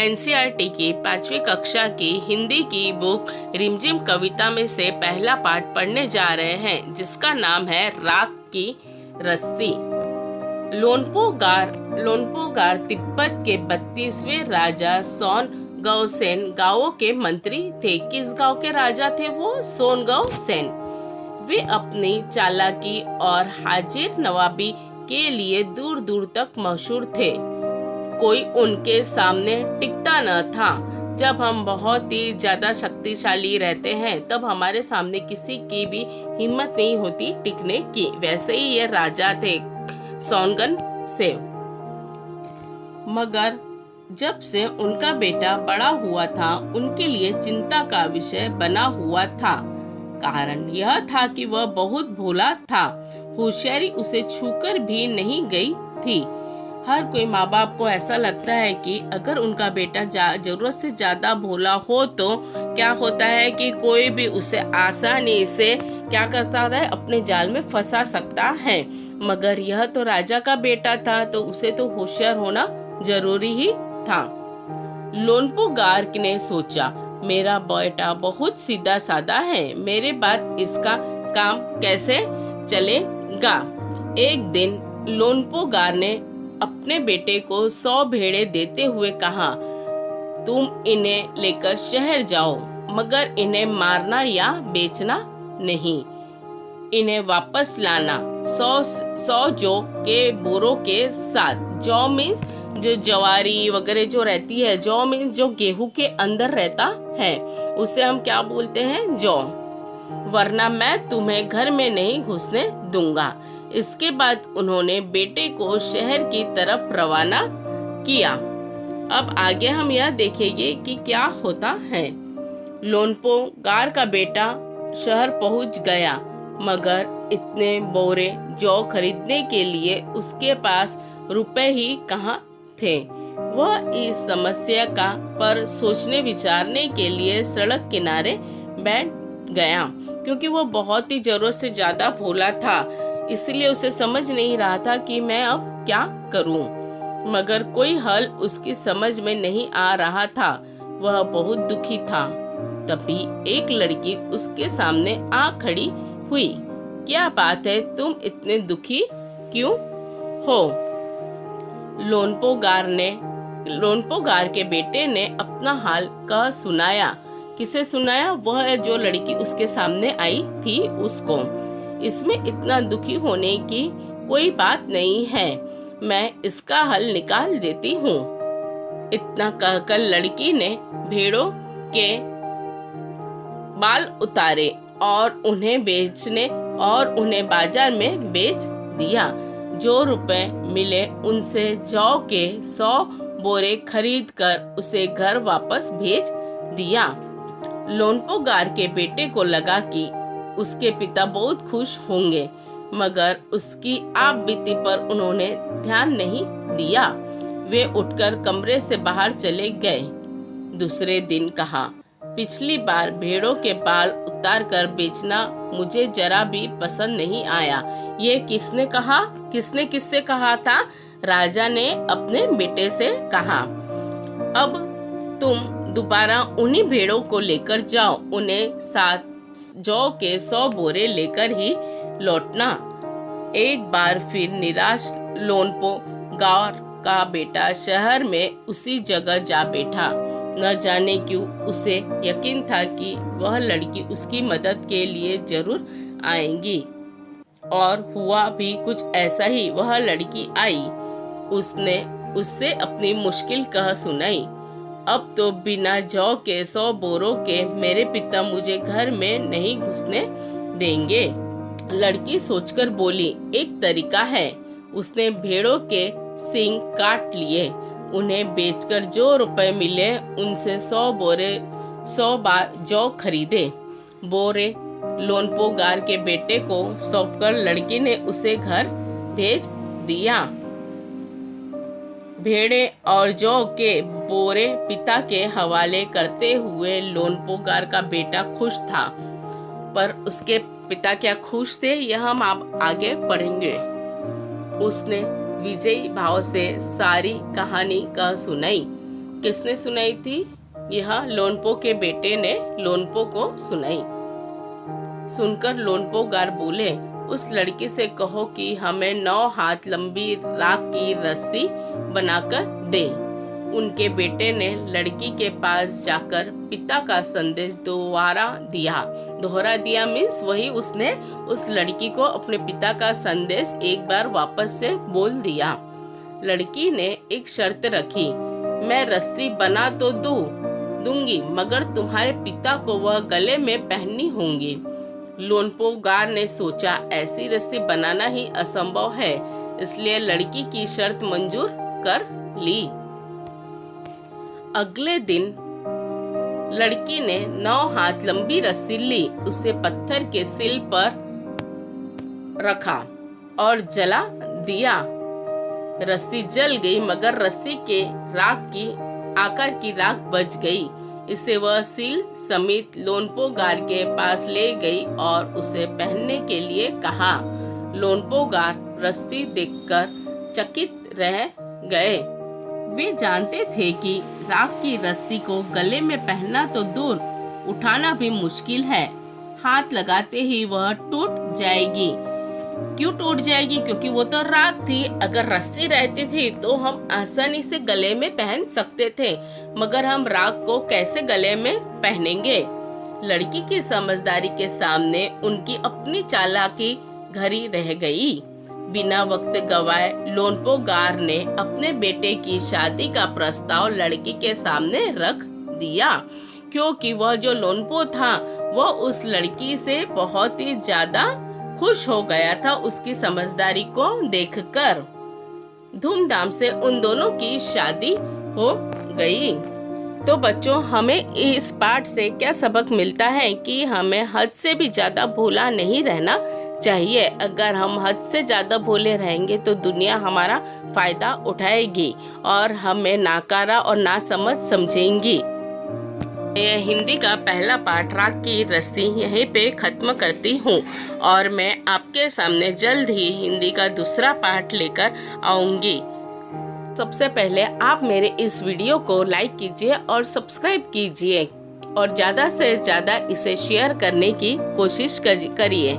NCERT की 5वीं कक्षा की हिंदी की बुक रिमझिम कविता में से पहला पाठ पढ़ने जा रहे हैं, जिसका नाम है राग की रस्सी। लोनपो गार तिब्बत के 32वें राजा सोन गौसेन गांवों के मंत्री थे। किस गांव के राजा थे वो? सोन गौसेन। वे अपनी चालाकी और हाजिर नवाबी के लिए दूर दूर तक मशहूर थे। कोई उनके सामने टिकता न था। जब हम बहुत ही ज्यादा शक्तिशाली रहते हैं तब हमारे सामने किसी की भी हिम्मत नहीं होती टिकने की। वैसे ही ये राजा थे सोनगन से। मगर जब से उनका बेटा बड़ा हुआ था, उनके लिए चिंता का विषय बना हुआ था। कारण यह था कि वह बहुत भोला था। होशियारी उसे छूकर भी नहीं गई थी। हर कोई माँ बाप को ऐसा लगता है कि अगर उनका बेटा जरूरत से ज्यादा भोला हो तो क्या होता है कि कोई भी उसे आसानी से क्या करता है, अपने जाल में फंसा सकता है। मगर यह तो राजा का बेटा था, तो उसे तो होशियार होना जरूरी ही था। लोनपो गार्क ने सोचा, मेरा बेटा बहुत सीधा साधा है, मेरे बाद इसका काम कैसे चलेगा। एक दिन लोनपो गार ने अपने बेटे को 100 भेड़ें देते हुए कहा, तुम इन्हें लेकर शहर जाओ, मगर इन्हें मारना या बेचना नहीं। इन्हें वापस लाना 100 जौ के बोरों के साथ। जौ मीन्स जो जवारी वगैरह जो रहती है, जौ मीन्स जो गेहूं के अंदर रहता है, उसे हम क्या बोलते हैं? जौ। वरना मैं तुम्हें घर में नहीं घुसने दूंगा। इसके बाद उन्होंने बेटे को शहर की तरफ रवाना किया। अब आगे हम यह देखेंगे कि क्या होता है। लोनपो गार का बेटा शहर पहुंच गया, मगर इतने बोरे जौ खरीदने के लिए उसके पास रुपए ही कहाँ थे। वह इस समस्या का पर सोचने विचारने के लिए सड़क किनारे बैठ गया, क्योंकि वो बहुत ही जरूरत से ज्यादा भोला था। इसलिए उसे समझ नहीं रहा था कि मैं अब क्या करूं। मगर कोई हल उसकी समझ में नहीं आ रहा था। वह बहुत दुखी था। तभी एक लड़की उसके सामने आ खड़ी हुई। क्या बात है, तुम इतने दुखी क्यों हो? लोनपो गार के बेटे ने अपना हाल कह सुनाया। किसे सुनाया? वह जो लड़की उसके सामने आई थी उसको। इसमें इतना दुखी होने की कोई बात नहीं है, मैं इसका हल निकाल देती हूँ। इतना कहकर लड़की ने भेड़ों के बाल उतारे और उन्हें बाजार में बेच दिया। जो रुपए मिले उनसे जौ के 100 बोरे खरीद कर उसे घर वापस भेज दिया। लोनपो गार के बेटे को लगा कि उसके पिता बहुत खुश होंगे, मगर उसकी आप बीती पर उन्होंने ध्यान नहीं दिया। वे उठकर कमरे से बाहर चले गए। दूसरे दिन कहा, पिछली बार भेड़ों के बाल उतार कर बेचना मुझे जरा भी पसंद नहीं आया। ये किसने कहा? किससे कहा था? राजा ने अपने बेटे से कहा। अब तुम दोबारा उन्हीं भेड़ों को लेकर जाओ, उन्हें 7 जौ के 100 बोरे लेकर ही लौटना। एक बार फिर निराश लोनपो गार का बेटा शहर में उसी जगह जा बैठा। न जाने क्यों उसे यकीन था कि वह लड़की उसकी मदद के लिए जरूर आएगी। और हुआ भी कुछ ऐसा ही। वह लड़की आई। उसने उससे अपनी मुश्किल कह सुनाई। अब तो बिना जौ के 100 बोरों के मेरे पिता मुझे घर में नहीं घुसने देंगे। लड़की सोचकर बोली, एक तरीका है। उसने भेड़ों के सींग काट लिए। उन्हें बेचकर जो रुपए मिले उनसे 100 बार जौ खरीदे। बोरे लोनपो गार के बेटे को सौंपकर लड़की ने उसे घर भेज दिया। भेड़े और जौ के बोरे पिता के हवाले करते हुए लोनपो गार का बेटा खुश था। पर उसके पिता क्या खुश थे, यह हम आप आगे पढ़ेंगे। उसने विजयी भाव से सारी कहानी कह सुनाई। किसने सुनाई थी? यह लोनपो के बेटे ने लोनपो को सुनाई। सुनकर लोनपो गार बोले, उस लड़की से कहो कि हमें 9 हाथ लंबी राख की रस्सी बनाकर दे। उनके बेटे ने लड़की के पास जाकर पिता का संदेश दोहरा दिया मीन्स वही उसने उस लड़की को अपने पिता का संदेश एक बार वापस से बोल दिया। लड़की ने एक शर्त रखी, मैं रस्सी बना तो दूंगी मगर तुम्हारे पिता को वह गले में पहननी होंगी। लोनपो गार ने सोचा ऐसी रस्सी बनाना ही असंभव है, इसलिए लड़की की शर्त मंजूर कर ली। अगले दिन लड़की ने 9 हाथ लंबी रस्सी ली, उसे पत्थर के सिल पर रखा और जला दिया। रस्सी जल गई मगर रस्सी के राख की आकार की राख बच गई। इसे वह सील समेत लोनपो गार के पास ले गई और उसे पहनने के लिए कहा। लोनपो गार रस्सी देखकर चकित रह गए। वे जानते थे कि राख की रस्सी को गले में पहनना तो दूर, उठाना भी मुश्किल है। हाथ लगाते ही वह टूट जाएगी। क्यों टूट जाएगी? क्योंकि वो तो राख थी। अगर रस्सी रहती थी तो हम आसानी से गले में पहन सकते थे, मगर हम राख को कैसे गले में पहनेंगे? लड़की की समझदारी के सामने उनकी अपनी चालाकी घड़ी रह गई। बिना वक्त गवाए लोनपो गार ने अपने बेटे की शादी का प्रस्ताव लड़की के सामने रख दिया, क्योंकि वह जो लोनपो था वह उस लड़की से बहुत ही ज्यादा खुश हो गया था उसकी समझदारी को देखकर। धूमधाम से उन दोनों की शादी हो गई। तो बच्चों, हमें इस पाठ से क्या सबक मिलता है कि हमें हद से भी ज्यादा भोला नहीं रहना चाहिए। अगर हम हद से ज्यादा भोले रहेंगे तो दुनिया हमारा फायदा उठाएगी और हमें नाकारा और नासमझ समझेंगी। ये हिंदी का पहला पाठ राख की रस्सी यहीं पे खत्म करती हूँ और मैं आपके सामने जल्द ही हिंदी का दूसरा पाठ लेकर आऊंगी। सबसे पहले आप मेरे इस वीडियो को लाइक कीजिए और सब्सक्राइब कीजिए और ज़्यादा से ज़्यादा इसे शेयर करने की कोशिश करिए।